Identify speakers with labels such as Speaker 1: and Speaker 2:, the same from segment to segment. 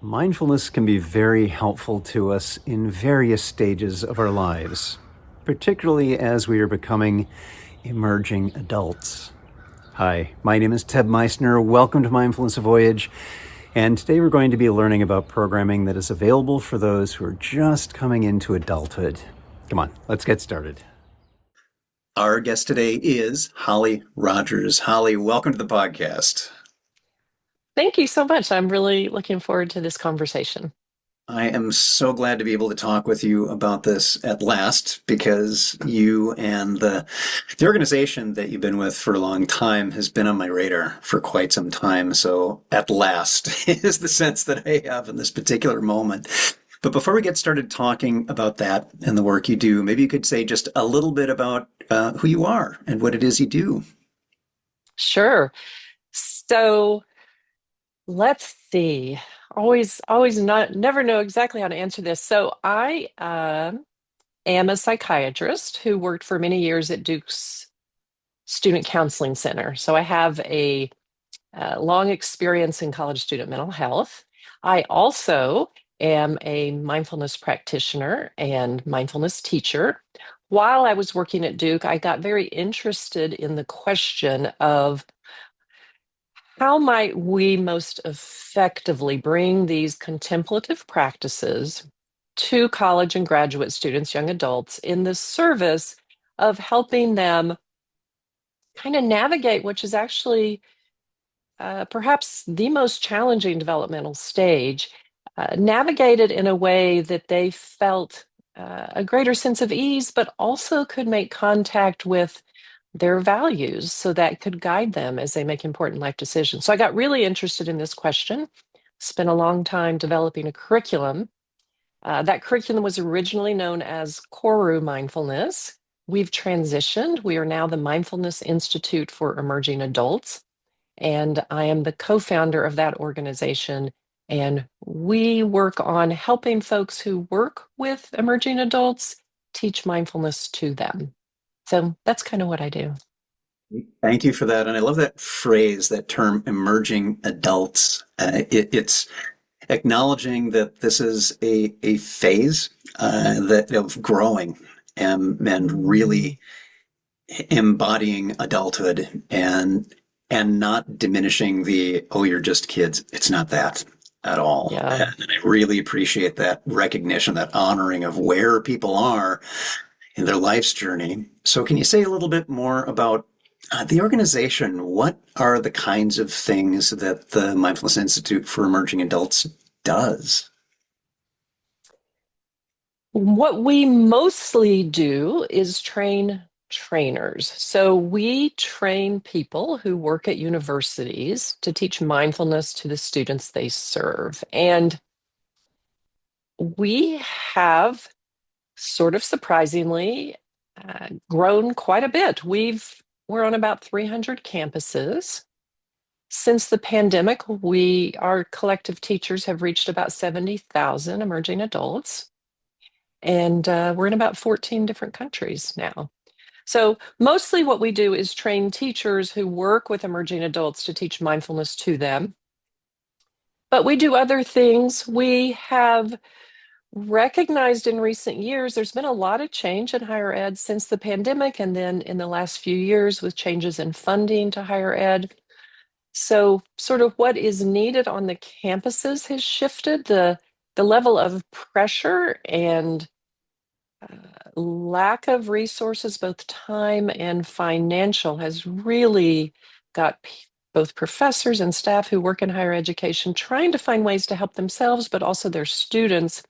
Speaker 1: Mindfulness can be very helpful to us in various stages of our lives, particularly as we are becoming emerging adults. Hi, my name is Ted Meissner. Welcome to Mindfulness Voyage. And today we're going to be learning about programming that is available for those who are just coming into adulthood. Come on, let's get started. Our guest today is Holly Rogers. Holly, welcome to the podcast.
Speaker 2: Thank you so much. I'm really looking forward to this conversation.
Speaker 1: I am so glad to be able to talk with you about this at last because you and the organization that you've been with for a long time has been on my radar for quite some time. So at last is the sense that I have in this particular moment. But before we get started talking about that and the work you do, maybe you could say just a little bit about who you are and what it is you do.
Speaker 2: Sure. So let's see. Always not never know exactly how to answer this. So I am a psychiatrist who worked for many years at Duke's Student Counseling Center. So I have a long experience in college student mental health. I also am a mindfulness practitioner and mindfulness teacher. While I was working at Duke, I got very interested in the question of how might we most effectively bring these contemplative practices to college and graduate students, young adults, in the service of helping them kind of navigate, which is actually perhaps the most challenging developmental stage, navigated in a way that they felt a greater sense of ease, but also could make contact with their values so that could guide them as they make important life decisions. So I got really interested in this question, spent a long time developing a curriculum. That curriculum was originally known as Koru Mindfulness. We've transitioned. We are now the Mindfulness Institute for Emerging Adults, and I am the co-founder of that organization. And we work on helping folks who work with emerging adults teach mindfulness to them. So that's kind of what I do.
Speaker 1: Thank you for that. And I love that phrase, that term, emerging adults. It's acknowledging that this is a phase that of growing and really embodying adulthood and not diminishing the, oh, you're just kids. It's not that at all.
Speaker 2: Yeah.
Speaker 1: And I really appreciate that recognition, that honoring of where people are in their life's journey. So can you say a little bit more about the organization? What are the kinds of things that the Mindfulness Institute for Emerging Adults does?
Speaker 2: What we mostly do is train trainers. So we train people who work at universities to teach mindfulness to the students they serve. And we have sort of surprisingly grown quite a bit. We're on about 300 campuses. Since the pandemic, our collective teachers have reached about 70,000 emerging adults, and we're in about 14 different countries now. So mostly what we do is train teachers who work with emerging adults to teach mindfulness to them. But we do other things. We have recognized in recent years there's been a lot of change in higher ed since the pandemic, and then in the last few years with changes in funding to higher ed. So, sort of what is needed on the campuses has shifted. The level of pressure and lack of resources, both time and financial, has really got both professors and staff who work in higher education trying to find ways to help themselves, but also their students.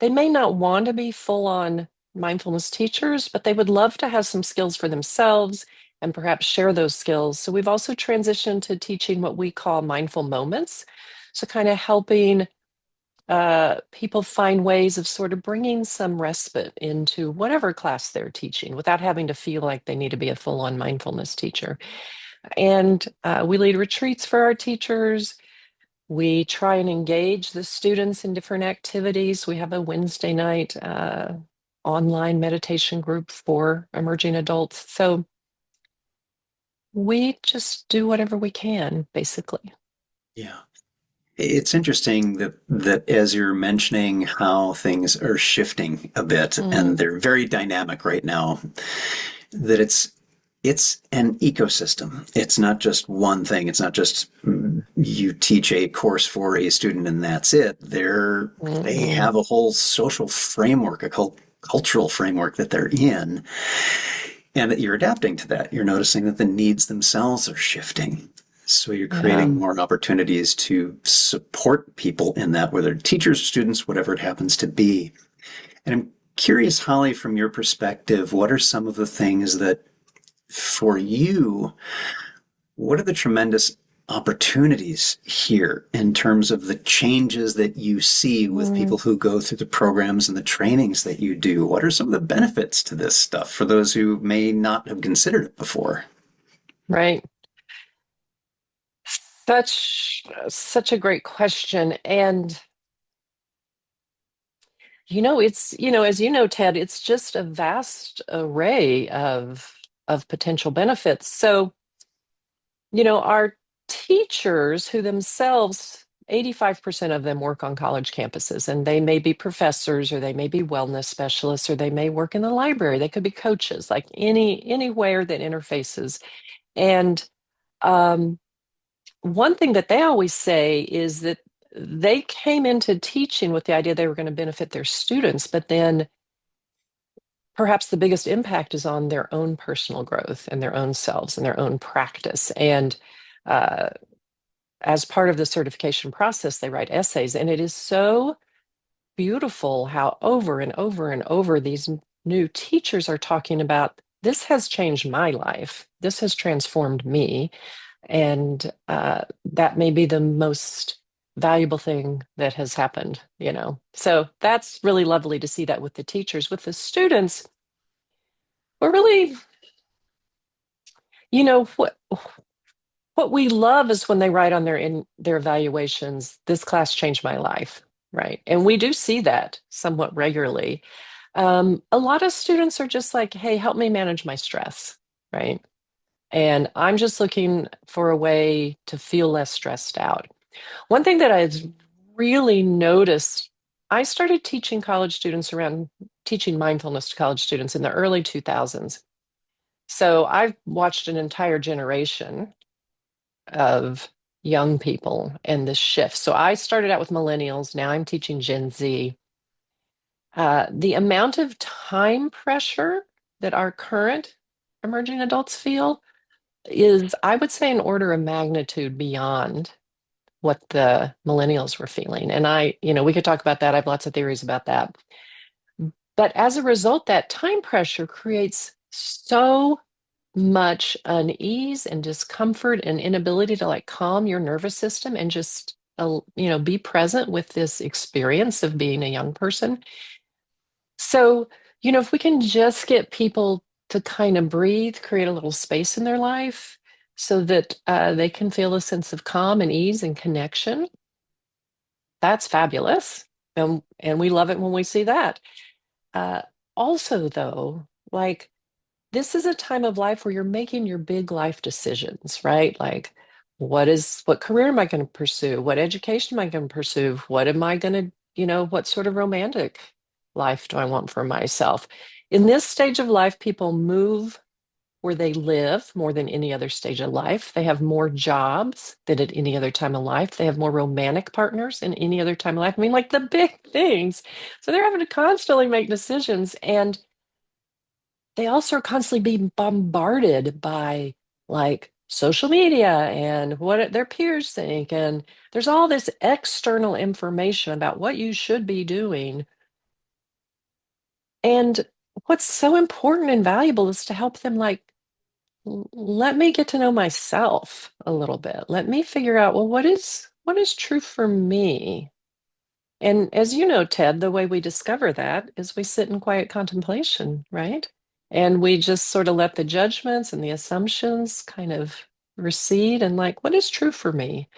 Speaker 2: They may not want to be full-on mindfulness teachers, but they would love to have some skills for themselves and perhaps share those skills. So we've also transitioned to teaching what we call mindful moments. So kind of helping people find ways of sort of bringing some respite into whatever class they're teaching without having to feel like they need to be a full-on mindfulness teacher. And we lead retreats for our teachers. We try and engage the students in different activities. We have a Wednesday night online meditation group for emerging adults. So we just do whatever we can, basically.
Speaker 1: Yeah. It's interesting that as you're mentioning how things are shifting a bit and
Speaker 2: Mm,
Speaker 1: they're very dynamic right now, that it's an ecosystem. It's not just one thing. It's not just you teach a course for a student and that's it. They
Speaker 2: mm,
Speaker 1: have a whole social framework, cultural framework that they're in, and that you're adapting to that. You're noticing that the needs themselves are shifting. So you're
Speaker 2: yeah.
Speaker 1: creating more opportunities to support people in that, whether teachers, students, whatever it happens to be. And I'm curious, Holly, from your perspective, what are some of the things that for you, what are the tremendous opportunities here in terms of the changes that you see with
Speaker 2: Mm,
Speaker 1: people who go through the programs and the trainings that you do? What are some of the benefits to this stuff for those who may not have considered it before?
Speaker 2: right. Such a great question. And as you know, Ted, it's just a vast array of potential benefits. So, our teachers who themselves, 85% of them work on college campuses, and they may be professors or they may be wellness specialists or they may work in the library. They could be coaches, like anywhere that interfaces. And um, one thing that they always say is that they came into teaching with the idea they were going to benefit their students, but then perhaps the biggest impact is on their own personal growth and their own selves and their own practice. And uh, as part of the certification process, they write essays, and it is so beautiful how over and over and over these new teachers are talking about this has changed my life. This has transformed me. And that may be the most valuable thing that has happened. So that's really lovely to see that with the teachers. With the students, we're really, you know, what we love is when they write on their evaluations, this class changed my life, right? And we do see that somewhat regularly. A lot of students are just like, hey, help me manage my stress, right? And I'm just looking for a way to feel less stressed out. One thing that I've really noticed, I started teaching mindfulness to college students in the early 2000s. So I've watched an entire generation of young people and this shift. So I started out with millennials. Now I'm teaching Gen Z. The amount of time pressure that our current emerging adults feel is, I would say, an order of magnitude beyond what the millennials were feeling. And we could talk about that. I have lots of theories about that. But as a result, that time pressure creates so much unease and discomfort and inability to like calm your nervous system and just be present with this experience of being a young person. So, if we can just get people to kind of breathe, create a little space in their life so that they can feel a sense of calm and ease and connection, that's fabulous. And we love it when we see that. Uh, Also, though, like this is a time of life where you're making your big life decisions, right? Like, what career am I going to pursue? What education am I going to pursue? What am I going to, what sort of romantic life do I want for myself? In this stage of life, people move where they live more than any other stage of life. They have more jobs than at any other time of life. They have more romantic partners than any other time of life. I mean, like the big things. So they're having to constantly make decisions. And they also are constantly being bombarded by like social media and what their peers think. And there's all this external information about what you should be doing. And what's so important and valuable is to help them like, let me get to know myself a little bit. Let me figure out, well, what is true for me? And as you know, Ted, the way we discover that is we sit in quiet contemplation, right? And we just sort of let the judgments and the assumptions kind of recede and like, what is true for me?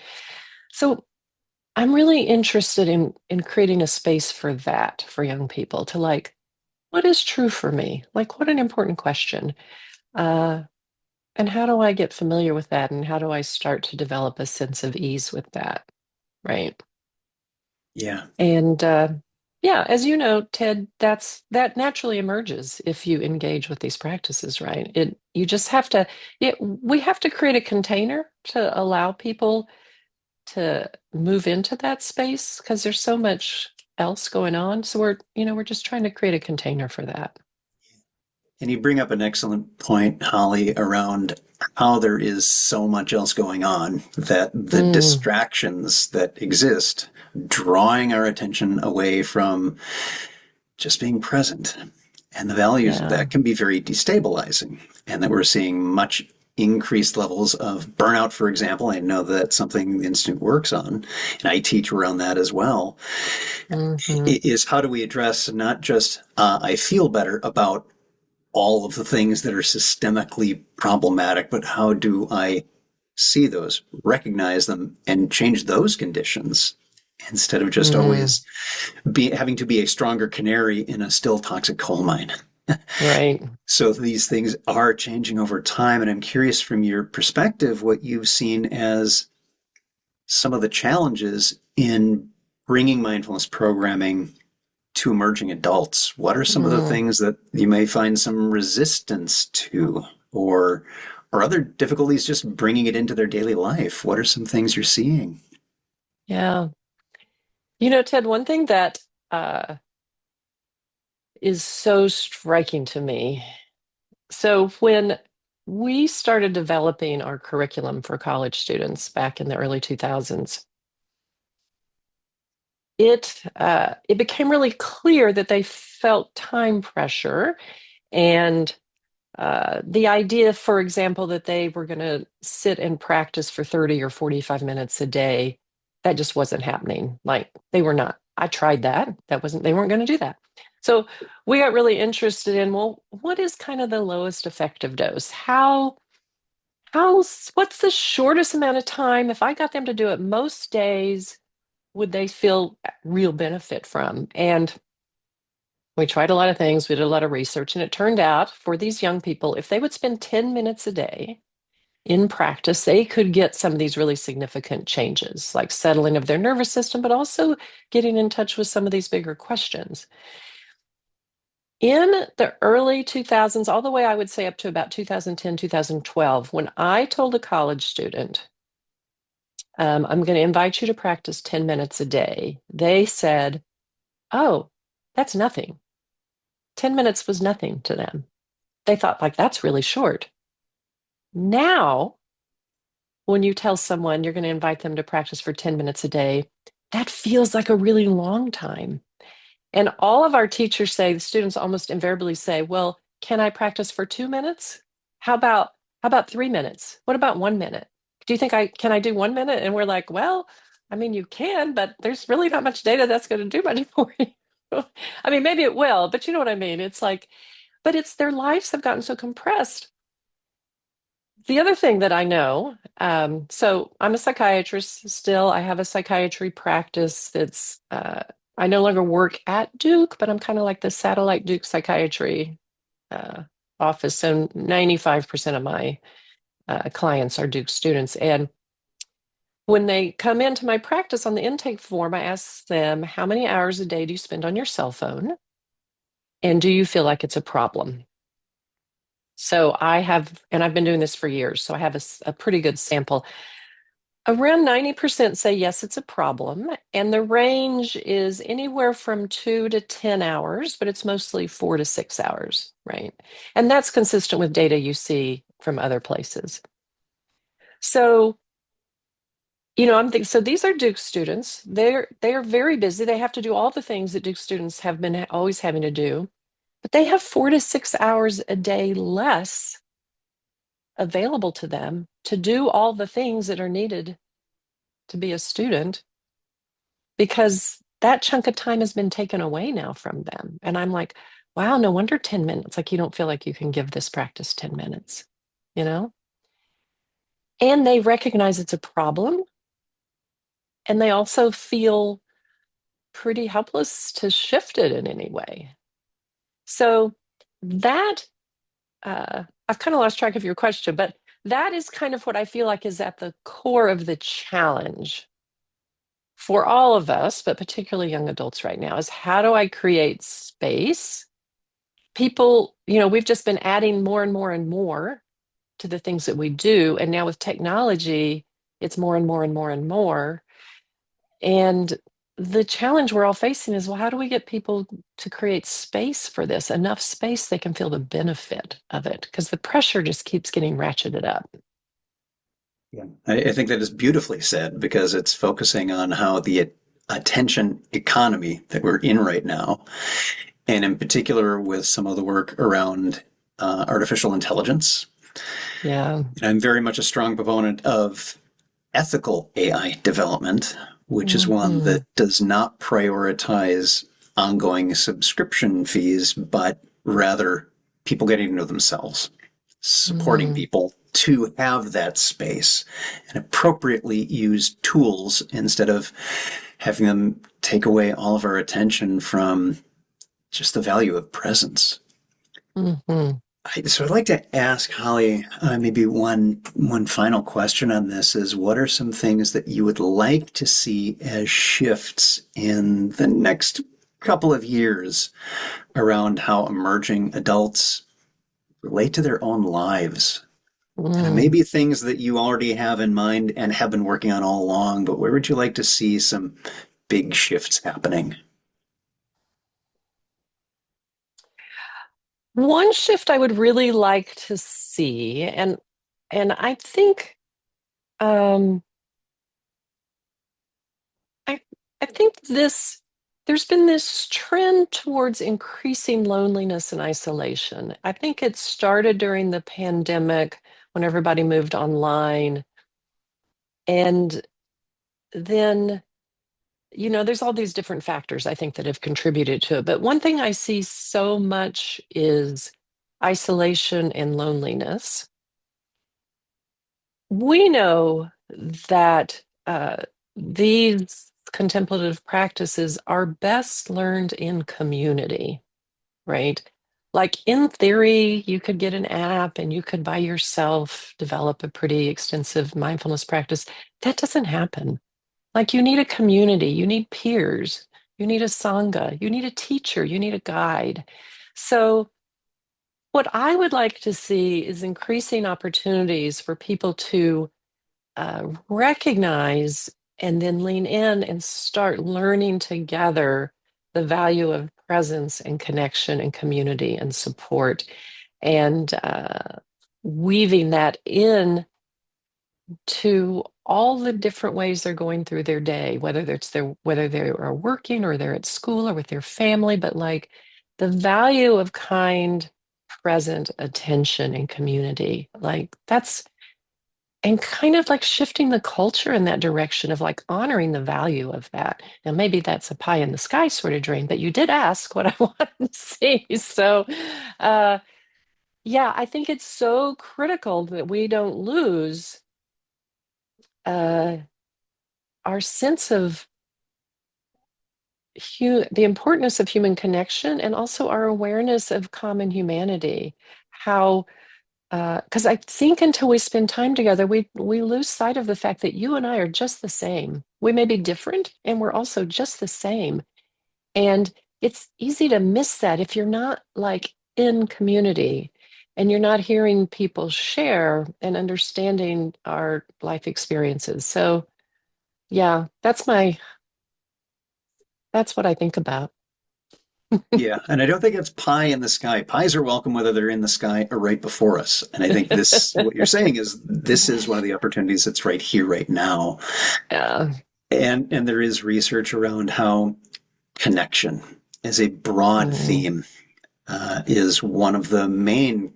Speaker 2: So I'm really interested in creating a space for that for young people to like, what is true for me? Like, what an important question. Uh, and how do I get familiar with that? And how do I start to develop a sense of ease with that? right?
Speaker 1: Yeah.
Speaker 2: And yeah, as you know, Ted, that naturally emerges if you engage with these practices, right? It you just have to we have to create a container to allow people to move into that space because there's so much else going on. So we're just trying to create a container for that.
Speaker 1: And you bring up an excellent point, Holly, around how there is so much else going on that the
Speaker 2: Mm,
Speaker 1: distractions that exist, drawing our attention away from just being present. And the values of
Speaker 2: yeah.
Speaker 1: that can be very destabilizing. And that we're seeing much increased levels of burnout, for example. I know that's something the Institute works on, and I teach around that as well.
Speaker 2: Hmm.
Speaker 1: Is how do we address not just I feel better about all of the things that are systemically problematic, but how do I see those, recognize them, and change those conditions instead of just
Speaker 2: Mm,
Speaker 1: always having to be a stronger canary in a still toxic coal mine.
Speaker 2: right.
Speaker 1: So these things are changing over time, and I'm curious from your perspective what you've seen as some of the challenges in bringing mindfulness programming to emerging adults. What are some of the
Speaker 2: Mm,
Speaker 1: things that you may find some resistance to, or other difficulties just bringing it into their daily life? What are some things you're seeing?
Speaker 2: yeah. Ted, one thing that uh, is so striking to me. So when we started developing our curriculum for college students back in the early 2000s, it became really clear that they felt time pressure and the idea, for example, that they were going to sit and practice for 30 or 45 minutes a day, that just wasn't happening. Like they were not. I tried that. They weren't going to do that. So we got really interested in, well, what is kind of the lowest effective dose? What's the shortest amount of time? If I got them to do it most days, would they feel real benefit from? And we tried a lot of things. We did a lot of research, and it turned out for these young people, if they would spend 10 minutes a day in practice, they could get some of these really significant changes, like settling of their nervous system, but also getting in touch with some of these bigger questions. In the early 2000s, all the way I would say up to about 2010, 2012, when I told a college student, I'm going to invite you to practice 10 minutes a day, they said, oh, that's nothing. 10 minutes was nothing to them. They thought, like, that's really short. Now, when you tell someone you're going to invite them to practice for 10 minutes a day, that feels like a really long time. And all of our teachers say, the students almost invariably say, well, can I practice for 2 minutes? How about how about 3 minutes? What about 1 minute? Do you think I do 1 minute? And we're like, well, I mean, you can, but there's really not much data that's going to do much for you. I mean, maybe it will, but you know what I mean? It's like, but it's their lives have gotten so compressed. The other thing that I know, so I'm a psychiatrist still. I have a psychiatry practice that's, I no longer work at Duke, but I'm kind of like the satellite Duke psychiatry uh, office. So 95% of my clients are Duke students. And when they come into my practice on the intake form, I ask them, how many hours a day do you spend on your cell phone? And do you feel like it's a problem? So I have, and I've been doing this for years, so I have a pretty good sample. Around 90% say yes, it's a problem. And the range is anywhere from 2 to 10 hours, but it's mostly 4 to 6 hours, right? And that's consistent with data you see from other places. So, I'm thinking, so these are Duke students. They are very busy. They have to do all the things that Duke students have been always having to do, but they have 4 to 6 hours a day less available to them to do all the things that are needed to be a student because that chunk of time has been taken away now from them. And I'm like, wow, no wonder 10 minutes. Like, you don't feel like you can give this practice 10 minutes, you know? And they recognize it's a problem. And they also feel pretty helpless to shift it in any way. So that, I've kind of lost track of your question, but that is kind of what I feel like is at the core of the challenge for all of us, but particularly young adults right now, is how do I create space? People, we've just been adding more and more and more to the things that we do. And now with technology, it's more and more and more and more. And the challenge we're all facing is, well, how do we get people to create space for this, enough space they can feel the benefit of it? Because the pressure just keeps getting ratcheted up.
Speaker 1: Yeah. I think that is beautifully said because it's focusing on how the attention economy that we're in right now, and in particular with some of the work around artificial intelligence.
Speaker 2: Yeah.
Speaker 1: And I'm very much a strong proponent of ethical AI development, which is one
Speaker 2: Hmm.
Speaker 1: that does not prioritize ongoing subscription fees, but rather people getting to know themselves, supporting
Speaker 2: Hmm.
Speaker 1: people to have that space and appropriately use tools instead of having them take away all of our attention from just the value of presence.
Speaker 2: Hmm.
Speaker 1: So I'd like to ask Holly, maybe one final question on this is what are some things that you would like to see as shifts in the next couple of years around how emerging adults relate to their own lives? And
Speaker 2: Hmm.
Speaker 1: maybe things that you already have in mind and have been working on all along, but where would you like to see some big shifts happening?
Speaker 2: One shift I would really like to see, and I think um, I I think there's been this trend towards increasing loneliness and isolation. I think it started during the pandemic when everybody moved online, and then there's all these different factors I think that have contributed to it. But one thing I see so much is isolation and loneliness. We know that these contemplative practices are best learned in community, right? Like in theory, you could get an app and you could by yourself develop a pretty extensive mindfulness practice. That doesn't happen. Like you need a community, you need peers, you need a sangha, you need a teacher, you need a guide. So, what I would like to see is increasing opportunities for people to recognize and then lean in and start learning together the value of presence and connection and community and support and weaving that in to all the different ways they're going through their day, whether they are working or they're at school or with their family, but like the value of kind, present attention and community, like that's and kind of like shifting the culture in that direction of like honoring the value of that. Now, maybe that's a pie in the sky sort of dream, but you did ask what I wanted to see. So, uh, yeah, I think it's so critical that we don't lose uh, our sense of the importance of human connection and also our awareness of common humanity. How because I think until we spend time together, we lose sight of the fact that you and I are just the same. We may be different, and we're also just the same. And it's easy to miss that if you're not like in community and you're not hearing people share and understanding our life experiences. So yeah, that's what I think about.
Speaker 1: Yeah, and I don't think it's pie in the sky. Pies are welcome whether they're in the sky or right before us. And I think what you're saying is this is one of the opportunities that's right here, right now.
Speaker 2: Yeah.
Speaker 1: And there is research around how connection as a broad
Speaker 2: Mm.
Speaker 1: theme is one of the main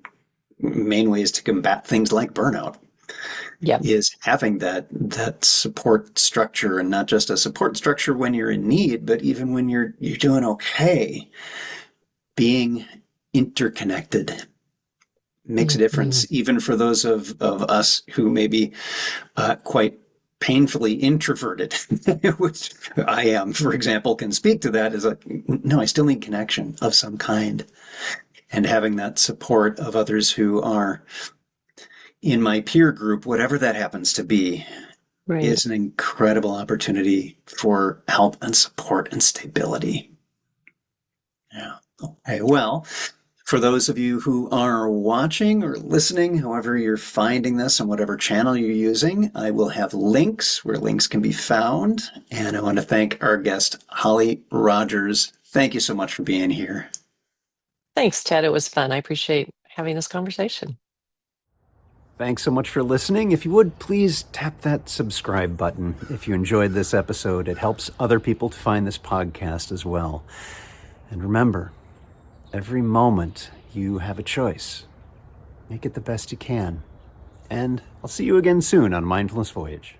Speaker 1: ways to combat things like burnout
Speaker 2: Yep.
Speaker 1: is having that support structure and not just a support structure when you're in need, but even when you're doing okay, being interconnected makes a difference,
Speaker 2: Mhm.
Speaker 1: even for those of us who may be quite painfully introverted, which I am, for example, can speak to that. Is like, no, I still need connection of some kind, and having that support of others who are in my peer group, whatever that happens to be,
Speaker 2: Right.
Speaker 1: is an incredible opportunity for help and support and stability. Yeah. Okay. Well, for those of you who are watching or listening, however you're finding this on whatever channel you're using, I will have links where links can be found. And I want to thank our guest, Holly Rogers. Thank you so much for being here.
Speaker 2: Thanks, Ted. It was fun. I appreciate having this conversation.
Speaker 1: Thanks so much for listening. If you would, please tap that subscribe button if you enjoyed this episode. It helps other people to find this podcast as well. And remember, every moment you have a choice. Make it the best you can. And I'll see you again soon on Mindfulness Voyage.